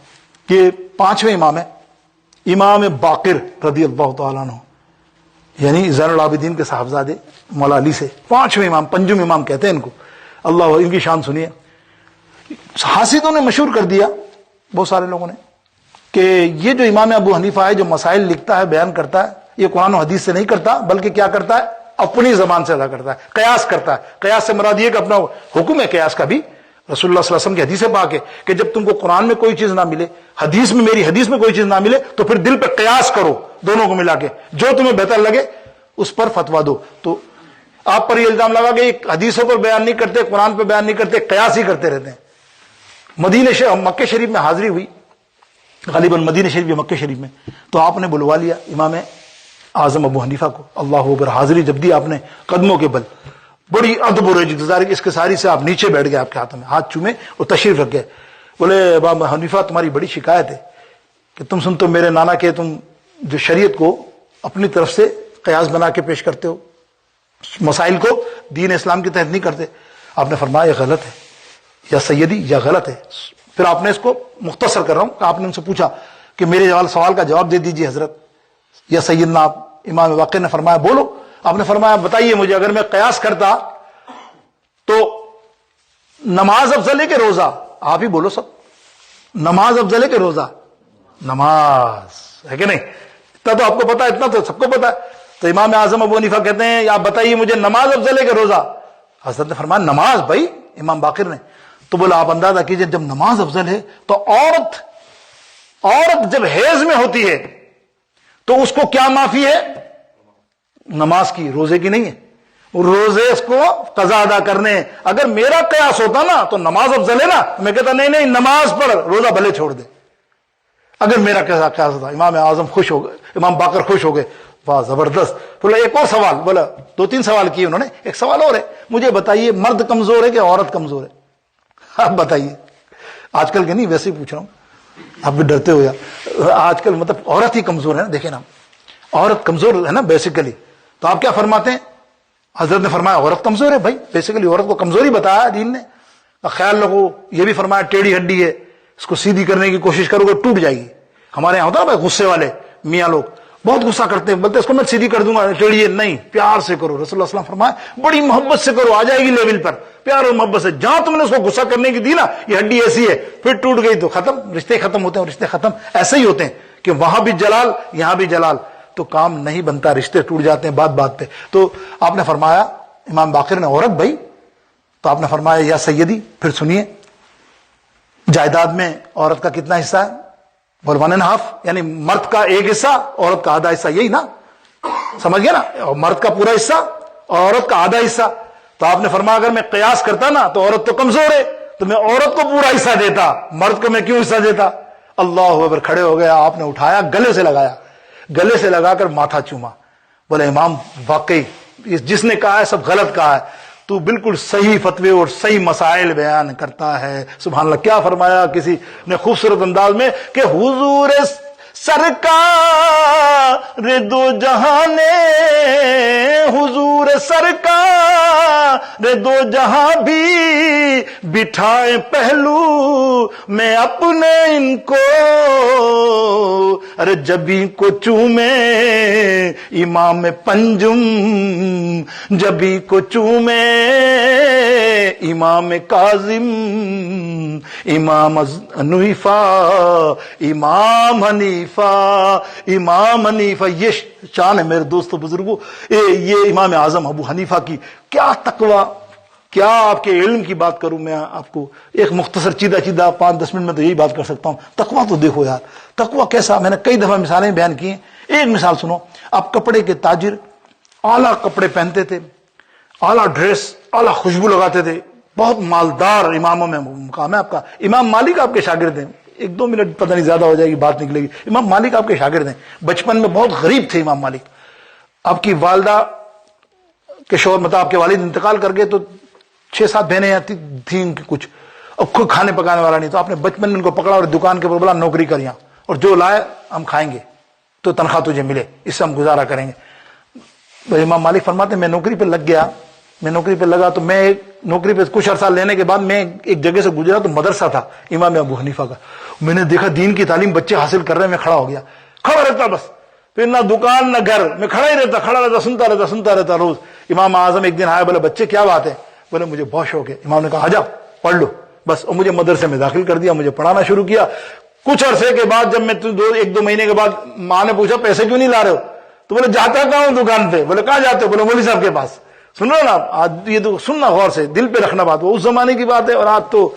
کہ پانچویں امام ہے امام باقر رضی اللہ تعالیٰ عنہ، یعنی زین العابدین کے صاحبزادے مولا علی سے. پانچویں امام، پنجم امام کہتے ہیں ان کو. اللہ ان کی شان سنیے. حاسدوں نے مشہور کر دیا بہت سارے لوگوں نے کہ یہ جو امام ابو حنیفہ ہے جو مسائل لکھتا ہے، بیان کرتا ہے، یہ قرآن و حدیث سے نہیں کرتا بلکہ کیا کرتا ہے؟ اپنی زبان سے ادا کرتا ہے، قیاس کرتا ہے. قیاس سے مراد یہ کہ اپنا حکم ہے قیاس کا بھی. رسول اللہ صلی اللہ علیہ وسلم کی حدیث پاک ہے کہ جب تم کو قرآن میں کوئی چیز نہ ملے، حدیث میں میری حدیث میں کوئی چیز نہ ملے تو پھر دل پہ قیاس کرو، دونوں کو ملا کے جو تمہیں بہتر لگے اس پر فتوا دو. تو آپ پر یہ الزام لگا کہ حدیثوں پر بیان نہیں کرتے، قرآن پہ بیان نہیں کرتے، قیاس ہی کرتے رہتے ہیں. مکہ شریف میں حاضری ہوئی، غالباً مدینہ شریف یا مکہ شریف میں، تو آپ نے بلوا لیا امام اعظم ابو حنیفہ کو. اللہ اکبر. حاضری جب دی آپ نے قدموں کے بل، بڑی ادب و رجدار اس کے ساری سے آپ نیچے بیٹھ گئے، آپ کے ہاتھوں میں ہاتھ چومے اور تشریف رکھ گئے. بولے ابو حنیفہ تمہاری بڑی شکایت ہے کہ تم سن تو میرے نانا کے تم جو شریعت کو اپنی طرف سے قیاس بنا کے پیش کرتے ہو، مسائل کو دین اسلام کے تحت نہیں کرتے. آپ نے فرمایا یہ غلط ہے یا سیدی، یہ غلط ہے. پھر آپ نے اس کو مختصر کر رہا ہوں کہ آپ نے ان سے پوچھا کہ میرے سوال کا جواب دے دیجیے حضرت یا سیدنا آپ. امام باقر نے فرمایا بولو. آپ نے فرمایا بتائیے مجھے اگر میں قیاس کرتا تو نماز افضل ہے کہ روزہ؟ آپ ہی بولو سب. نماز افضل ہے کہ روزہ؟ نماز ہے کہ نہیں؟ اتنا تو آپ کو پتا ہے, اتنا تو سب کو پتا ہے. تو امام اعظم ابو حنیفہ کہتے ہیں آپ بتائیے مجھے نماز افضل ہے کہ روزہ؟ حضرت نے فرمایا نماز بھائی. امام باقر نے تو بولا آپ اندازہ کیجئے جب نماز افضل ہے تو عورت جب حیض میں ہوتی ہے تو اس کو کیا معافی ہے؟ نماز کی, روزے کی نہیں ہے. روزے اس کو قضا ادا کرنے. اگر میرا قیاس ہوتا نا تو نماز افضل ہے نا, میں کہتا نہیں نماز پڑھ, روزہ بھلے چھوڑ دے. اگر میرا قیاس ہوتا. امام اعظم خوش ہو گئے, امام باقر خوش ہو گئے, واہ زبردست. بولا ایک اور سوال, بولا 2-3 سوال کیے انہوں نے, ایک سوال اور ہے, مجھے بتائیے مرد کمزور ہے کہ عورت کمزور ہے؟ آپ بتائیے. آج کل کے نہیں, ویسے ہی پوچھ رہا ہوں, آپ بھی ڈرتے ہو یار. آج کل مطلب عورت ہی کمزور ہے نا, دیکھیں نا عورت کمزور ہے نا بیسیکلی. تو آپ کیا فرماتے ہیں؟ حضرت نے فرمایا عورت کمزور ہے بھائی, بیسیکلی عورت کو کمزوری بتایا دین نے. خیال رکھو, یہ بھی فرمایا ٹیڑھی ہڈی ہے, اس کو سیدھی کرنے کی کوشش کرو گے ٹوٹ جائے گی. ہمارے یہاں ہوتا ہے نا بھائی غصے والے میاں لوگ, بہت غصہ کرتے ہیں, بولتے اس کو میں سیدھی کر دوں گا, ٹیڑھی ہے نہیں, پیار سے کرو. رسول اللہ صلی اللہ علیہ وسلم فرمایا بڑی محبت سے کرو, آ جائے گی لیول پر, پیار اور محبت سے. جہاں تم نے اس کو غصہ کرنے کی دی نا, یہ ہڈی ایسی ہے, پھر ٹوٹ گئی تو ختم, رشتے ختم ہوتے ہیں. اور رشتے ختم ایسے ہی ہوتے ہیں کہ وہاں بھی جلال یہاں بھی جلال, تو کام نہیں بنتا, رشتے ٹوٹ جاتے ہیں بات بات پہ. تو آپ نے فرمایا امام باقر نے عورت بھائی, تو آپ نے فرمایا یا سیدی پھر سنیے, جائیداد میں عورت کا کتنا حصہ ہے؟ بول 1.5, یعنی مرد کا 1 حصہ عورت کا آدھا حصہ, یہی نا, سمجھ گیا نا, مرد کا پورا حصہ عورت کا آدھا حصہ. تو آپ نے فرمایا اگر میں قیاس کرتا نا تو عورت تو کمزور ہے, تو میں عورت کو پورا حصہ دیتا, مرد کو میں کیوں حصہ دیتا؟ اللہ اکبر. کھڑے ہو گیا, آپ نے اٹھایا, گلے سے لگایا, گلے سے لگا کر ماتھا چوما. بولے امام واقعی جس نے کہا ہے سب غلط کہا ہے, تو بالکل صحیح فتوے اور صحیح مسائل بیان کرتا ہے. سبحان اللہ. کیا فرمایا کسی نے خوبصورت انداز میں کہ حضور سرکار دو جہانے, حضور سرکار دو جہاں بھی بٹھائے پہلو میں اپنے ان کو, ارے جبھی کو چومے امام پنجم, جبھی کو چومے امام کاظم, امام حنیفہ, امام حنیفہ. یہ شان ہے میرے دوستو بزرگوں, یہ امام اعظم ابو حنیفہ کی کیا تقوی, کیا آپ کے علم کی بات کروں میں آپ کو. ایک مختصر چیدہ 5-10 منٹ میں تو یہی بات کر سکتا ہوں. تقوی تو دیکھو یار, تقوی کیسا, میں نے کئی دفعہ مثالیں بیان کی ہیں. ایک مثال سنو, آپ کپڑے کے تاجر اعلیٰ کپڑے پہنتے تھے, اعلیٰ ڈریس, اعلیٰ خوشبو لگاتے تھے, بہت مالدار اماموں میں مقام ہے آپ کا. امام مالک آپ کے شاگرد ہیں, 1-2 منٹ پتہ نہیں زیادہ ہو جائے گی بات نکلے گی. امام مالک آپ کے شاگرد ہیں, بچپن میں بہت غریب تھے امام مالک. آپ کی والدہ کے شوہر مطلب آپ کے والد انتقال کر گئے, تو 6-7 بہنیں تھیں ان کی کچھ, اور خود کھانے پکانے والا نہیں, تو آپ نے بچپن میں ان کو پکڑا اور دکان کے اوپر بولا نوکری کر یہاں, اور جو لائے ہم کھائیں گے, تو تنخواہ تجھے ملے, اس سے ہم گزارا کریں گے. امام مالک فرماتے ہیں میں نوکری پہ لگ گیا, میں نوکری پہ لگا تو میں نوکری پہ کچھ عرصہ لینے کے بعد میں ایک جگہ سے گزرا تو مدرسہ تھا امام ابو حنیفہ کا. میں نے دیکھا دین کی تعلیم بچے حاصل کر رہے ہیں, میں کھڑا ہو گیا, کھڑا رہتا بس, پھر نہ دکان نہ گھر, میں کھڑا ہی رہتا, کھڑا رہتا, سنتا رہتا روز. امام اعظم ایک دن آیا, بولے بچے کیا بات ہے؟ بولے مجھے بہت شوق ہے. امام نے کہا آ جاؤ پڑھ لو بس, اور مجھے مدرسے میں داخل کر دیا, مجھے پڑھانا شروع کیا. کچھ عرصے کے بعد جب میں 1-2 مہینے کے بعد ماں نے پوچھا پیسے کیوں نہیں لا رہے ہو, تو بولے جاتا کہاں ہوں دکان پہ. بولے کہاں جاتے ہو؟ بولے مولوی صاحب کے پاس. سن رہے نا آپ, یہ تو سننا غور سے, دل پہ رکھنا بات. وہ اس زمانے کی بات ہے, اور آج تو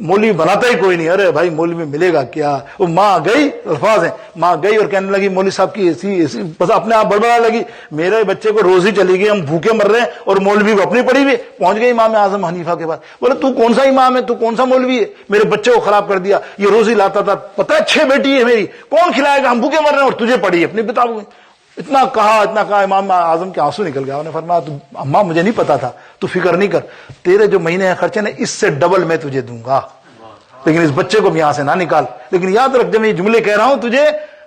مولوی بناتا ہی کوئی نہیں. ارے بھائی مولوی ملے گا کیا؟ وہ ماں گئی, الفاظ ہیں, ماں گئی اور کہنے لگی مولوی صاحب کی ایسی بس اپنے آپ بڑبڑا لگی, میرے بچے کو روزی چلی گئی, ہم بھوکے مر رہے ہیں, اور مولوی کو اپنی پڑی ہوئی. پہنچ گئی امام اعظم حنیفہ کے پاس. بولے تو کون سا امام ہے, تو کون سا مولوی ہے, میرے بچے کو خراب کر دیا, یہ روزی لاتا تھا, پتہ ہے 6 بیٹی ہے میری, کون کھلائے گا, ہم بھوکے مر رہے ہیں, اور تجھے پڑی ہے اپنی بتاؤ. اتنا کہا, امام اعظم کے آنسو نکل گیا. انہوں نے فرمایا اماں مجھے نہیں پتا تھا, تو فکر نہیں کر, تیرے جو مہینے ہیں خرچے نا اس سے ڈبل میں تجھے دوں گا, لیکن اس بچے کو بھی یہاں سے نہ نکال. لیکن یاد رکھ جب میں یہ جملے کہہ رہا ہوں تجھے,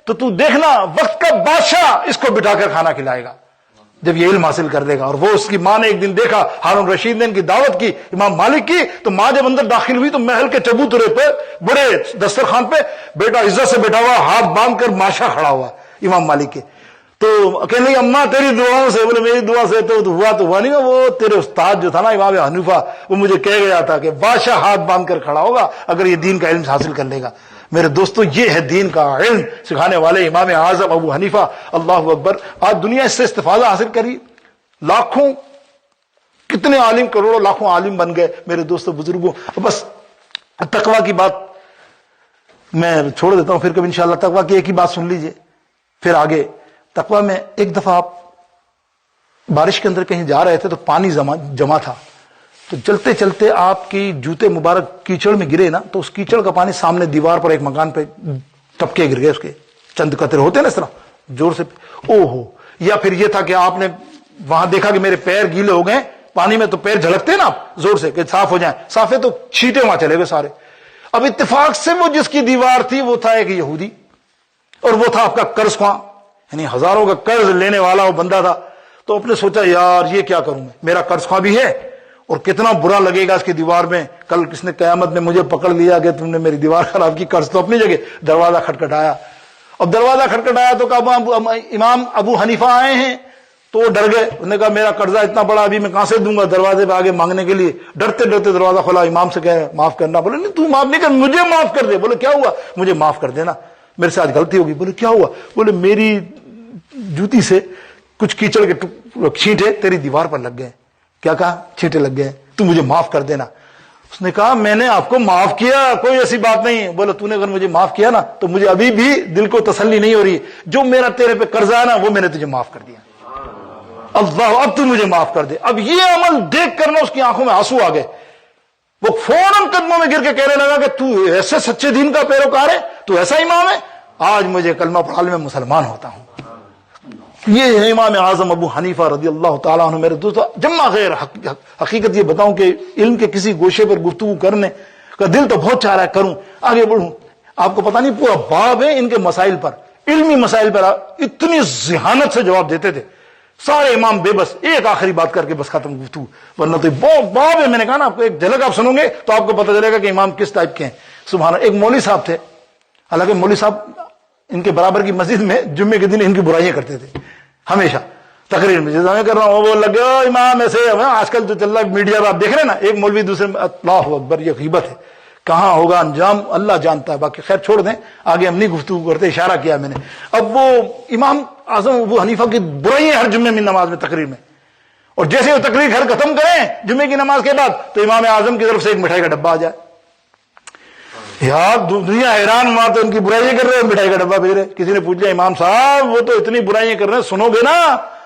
تو دیکھنا وقت کا بادشاہ اس کو بٹھا کر کھانا کھلائے گا. جب یہ علم حاصل کر لے گا. اور وہ اس کی ماں نے ایک دن دیکھا, ہارون رشید نے ان کی دعوت کی امام مالک کی, تو ماں جب اندر داخل ہوئی تو محل کے چبوترے پہ بڑے دسترخوان پہ بیٹا عزت سے بیٹھا ہوا, ہاتھ باندھ کر ماشا کھڑا ہوا امام مالک کے. تو کہنے لگی اماں تیری دعاؤں سے. بولے میری دعا سے تو ہوا نہیں, وہ تیرے استاد جو تھا نا امام حنیفہ, وہ مجھے کہہ گیا تھا کہ بادشاہ ہاتھ باندھ کر کھڑا ہوگا اگر یہ دین کا علم حاصل کر لے گا. میرے دوستو, یہ ہے دین کا علم سکھانے والے امام اعظم ابو حنیفہ. اللہ اکبر. آج دنیا اس سے استفادہ حاصل کری, لاکھوں کتنے عالم, کروڑوں لاکھوں عالم بن گئے میرے دوستو بزرگوں. بس تقوی کی بات میں چھوڑ دیتا ہوں, پھر کبھی انشاءاللہ تقوی کی ایک ہی بات سن لیجئے پھر آگے. تقوی میں ایک دفعہ آپ بارش کے اندر کہیں جا رہے تھے تو پانی جمع تھا, تو چلتے چلتے آپ کی جوتے مبارک کیچڑ میں گرے نا, تو اس کیچڑ کا پانی سامنے دیوار پر ایک مکان پہ ٹپکے گر گئے, اس کے چند قطرے ہوتے ہیں نا اس طرح زور سے, او ہو. یا پھر یہ تھا کہ آپ نے وہاں دیکھا کہ میرے پیر گیلے ہو گئے پانی میں, تو پیر جھلکتے ہیں نا آپ زور سے کہ صاف ہو جائیں, صافے تو چھینٹے وہاں چلے گئے سارے. اب اتفاق سے وہ جس کی دیوار تھی وہ تھا ایک یہودی, اور وہ تھا آپ کا قرض خواہ, یعنی ہزاروں کا قرض لینے والا وہ بندہ تھا. تو آپ نے سوچا یار یہ کیا کروں میں, میرا قرض خواہ بھی ہے اور کتنا برا لگے گا اس کی دیوار میں, کل کس نے قیامت میں مجھے پکڑ لیا کہ تم نے میری دیوار خراب کی. قرض تو اپنی جگہ. دروازہ کھٹکھٹایا, اب دروازہ کھٹکھٹایا تو کہا امام ابو حنیفہ آئے ہیں, تو وہ ڈر گئے. انہوں نے کہا میرا قرضہ اتنا بڑا ابھی میں کہاں سے دوں گا دروازے پہ آگے مانگنے کے لیے. ڈرتے ڈرتے دروازہ کھولا, امام سے کہے معاف کرنا. بولے نہیں تو معاف نہیں کر, مجھے معاف کر دے. بولے کیا ہوا؟ مجھے معاف کر دینا, میرے سے آج غلطی ہوگی. بولے کیا ہوا؟ بولے میری جوتی سے کچھ کیچڑ کے چھینٹے تیری دیوار پر لگ گئے. کیا کہا؟ چھینٹے لگ گئے, تو مجھے معاف کر دینا. اس نے کہا میں نے آپ کو معاف کیا, کوئی ایسی بات نہیں. بولے تو نے اگر مجھے معاف کیا نا تو مجھے ابھی بھی دل کو تسلی نہیں ہو رہی, جو میرا تیرے پہ قرضہ ہے نا وہ میں نے تجھے معاف کر دیا. اللہ اب تو مجھے معاف کر دے. اب یہ عمل دیکھ کر نا اس کی آنکھوں میں آنسو آ گئے. وہ فوراً قدموں میں گر کے کہنے لگا کہ تو ایسے سچے دین کا پیروکار ہے, تو ایسا امام ہے, آج مجھے کلمہ پڑھا لے میں مسلمان ہوتا ہوں. یہ ہے امام اعظم ابو حنیفہ رضی اللہ تعالیٰ عنہ. میرے دوستو جمع غیر حقیقت یہ بتاؤں کہ علم کے کسی گوشے پر گفتگو کرنے کا دل تو بہت چاہ رہا ہے, کروں آگے بڑھوں. آپ کو پتہ نہیں پورا باب ہے ان کے مسائل پر, علمی مسائل پر اتنی ذہانت سے جواب دیتے تھے سارے امام بے بس. ایک آخری بات کر کے بس ختم گفتگو, ورنہ تو بہت باب ہے. میں نے کہا نا آپ کو ایک جھلک آپ سنو گے تو آپ کو پتہ چلے گا کہ امام کس ٹائپ کے ہیں. سبحان اللہ. ایک مولوی صاحب تھے, حالانکہ مولوی صاحب ان کے برابر کی مسجد میں جمعے کے دن ان کی برائیاں کرتے تھے ہمیشہ تقریر میں. جیسا میں کر رہا ہوں وہ لگے امام ایسے. آج کل جو چل رہا ہے میڈیا میں آپ دیکھ رہے ہیں نا, ایک مولوی دوسرے میں, اللہ اکبر, یہ غیبت ہے. کہاں ہوگا انجام اللہ جانتا ہے. باقی خیر چھوڑ دیں, آگے ہم نہیں گفتگو کرتے, اشارہ کیا میں نے. اب وہ امام اعظم ابو حنیفہ کی برائیاں ہر جمعے میں نماز میں تقریر میں, اور جیسے وہ تقریر گھر ختم کریں جمعے کی نماز کے بعد تو امام اعظم کی طرف سے ایک مٹھائی کا ڈبہ آ جائے. یار دنیا حیران ہوا, تو ان کی برائیاں کر رہے ہیں, مٹھائی کا ڈبہ بھیج رہے. کسی نے پوچھ لیا امام صاحب وہ تو اتنی برائیاں کر رہے ہیں, سنو گے نا؟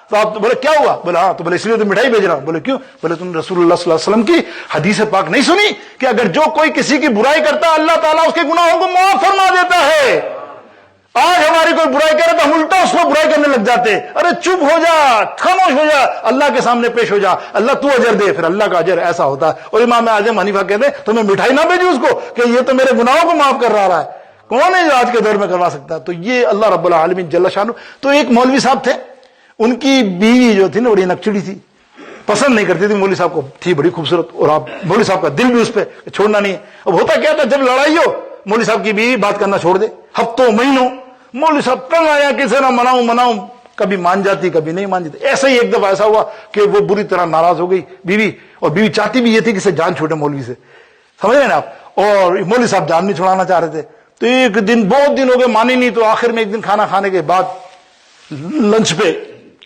تو آپ بولے کیا ہوا؟ بولا ہاں. تو بولے اس لیے تو مٹھائی بھیج رہا ہوں. بولے کیوں؟ بولے تم نے رسول اللہ صلی اللہ علیہ وسلم کی حدیث پاک نہیں سنی کہ اگر جو کوئی کسی کی برائی کرتا ہے اللہ تعالیٰ اس کے گناہوں کو معاف فرما دیتا ہے. آج ہماری کوئی برائی کرے تو ہم الٹا اس کو برائی کرنے لگ جاتے. ارے چپ ہو جا, خاموش ہو جا, اللہ کے سامنے پیش ہو جا, اللہ تو اجر دے, پھر اللہ کا اجر ایسا ہوتا ہے. اور امام اعظم حنیفہ کہتے ہیں تو میں مٹھائی نہ بھیجوں اس کو کہ یہ تو میرے گناہوں کو معاف کر رہا ہے. کون ہے جو آج کے دور میں کروا سکتا ہے؟ تو یہ اللہ رب العالمین جل شانہ. تو ایک مولوی صاحب تھے, ان کی بیوی جو تھی نا بڑی نکچڑی تھی, پسند نہیں کرتی تھی مولوی صاحب کو, تھی بڑی خوبصورت, اور آپ مولوی صاحب کا دل بھی اس پہ چھوڑنا نہیں ہے. اب ہوتا کیا تھا, جب لڑائی ہو مولوی صاحب کی بیوی بات کرنا چھوڑ دے, ہفتوں مہینوں مولوی صاحب تنگ آیا کسی نہ مناؤں, کبھی مان جاتی کبھی نہیں مان جاتی. ایسا ہی ایک دفعہ ایسا ہوا کہ وہ بری طرح ناراض ہو گئی بیوی, اور بیوی چاہتی بھی یہ تھی کہ اسے جان چھوٹے مولوی سے, سمجھ رہے نا آپ, اور مولوی صاحب جان نہیں چھڑانا چاہ رہے تھے. تو ایک دن بہت دن ہو گئے مانی نہیں, تو آخر میں ایک دن کھانا کھانے کے بعد لنچ پہ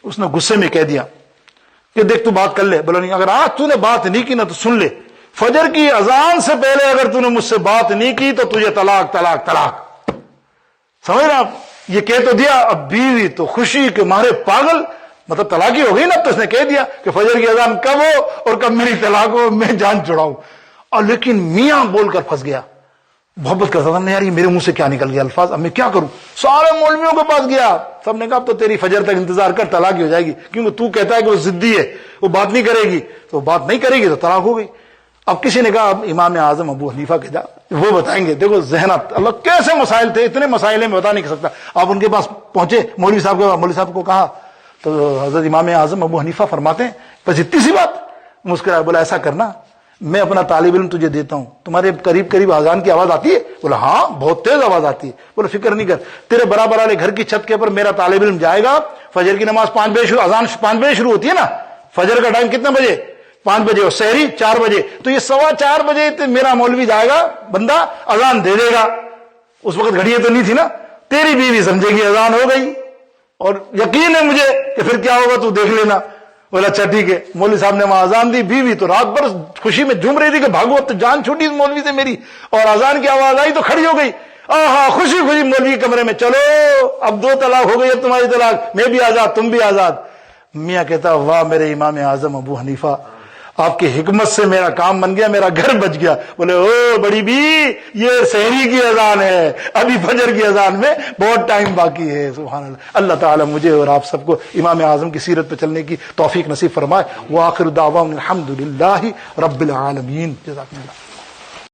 اس نے غصے میں کہہ دیا کہ دیکھ تو بات کر لے. بولا نہیں, اگر آج تو نے بات نہیں کی نا تو سن لے, فجر کی اذان سے پہلے اگر تو نے مجھ سے بات نہیں کی تو تجھے طلاق طلاق طلاق. سمجھ رہے آپ, یہ کہہ تو دیا. اب بیوی تو خوشی کے مارے پاگل, مطلب طلاق ہی ہو گئی نا. تو اس نے کہہ دیا کہ فجر کی اذان کب ہو اور کب میری طلاق ہو, میں جان چھڑاؤں. اور لیکن میاں بول کر پھنس گیا, محبت کرتا تھا نا یار, یہ میرے منہ سے کیا نکل گیا الفاظ, اب میں کیا کروں. سارے مولویوں کے پاس گیا, سب نے کہا اب تو تیری فجر تک انتظار کر, طلاق ہی ہو جائے گی, کیونکہ تو کہتا ہے کہ وہ ضدی ہے, وہ بات نہیں کرے گی, تو بات نہیں کرے گی تو طلاق ہو گئی. اب کسی نے کہا اب امام اعظم ابو حنیفہ کے جا, وہ بتائیں گے. دیکھو ذہنت, اللہ کیسے مسائل تھے, اتنے مسائل میں بتا نہیں سکتا. آپ ان کے پاس پہنچے, مولوی صاحب کے پاس, مولوی صاحب کو کہا تو حضرت امام اعظم ابو حنیفہ فرماتے ہیں بس اتنی سی بات. مسکرایا, بولا ایسا کرنا میں اپنا طالب علم تجھے دیتا ہوں, تمہارے قریب قریب اذان کی آواز آتی ہے؟ بولا ہاں بہت تیز آواز آتی ہے. بولا فکر نہیں کر, تیرے برابر والے گھر کی چھت کے اوپر میرا طالب علم جائے گا, فجر کی نماز 5 بجے شروع, اذان 5 بجے شروع ہوتی ہے نا, فجر کا ٹائم کتنے بجے؟ 5 بجے, اور سحری 4 بجے, تو یہ 4:15 بجے میرا مولوی جائے گا, بندہ اذان دے دے گا. اس وقت گھڑیاں تو نہیں تھی نا, تیری بیوی سمجھے گی اذان ہو گئی, اور یقین ہے مجھے کہ پھر کیا ہوگا تو دیکھ لینا. بولا اچھا ٹھیک ہے. مولوی صاحب نے وہاں اذان دی, بیوی تو رات بھر خوشی میں جھوم رہی تھی کہ بھاگو اب تو جان چھوٹی مولوی سے میری, اور اذان کی آواز آئی تو کھڑی ہو گئی. آہا خوشی خوشی مولوی کمرے میں, چلو اب 2 طلاق ہو گئی, اب تمہاری طلاق, میں بھی آزاد تم بھی آزاد. میاں کہتا واہ میرے امام اعظم ابو حنیفہ, آپ کی حکمت سے میرا کام بن گیا, میرا گھر بچ گیا. بولے او بڑی بی, یہ سحری کی اذان ہے, ابھی فجر کی اذان میں بہت ٹائم باقی ہے. سبحان اللہ. اللہ تعالیٰ مجھے اور آپ سب کو امام اعظم کی سیرت پہ چلنے کی توفیق نصیب فرمائے. وآخر دعوانا الحمد للہ رب العالمین. جزاکم اللہ.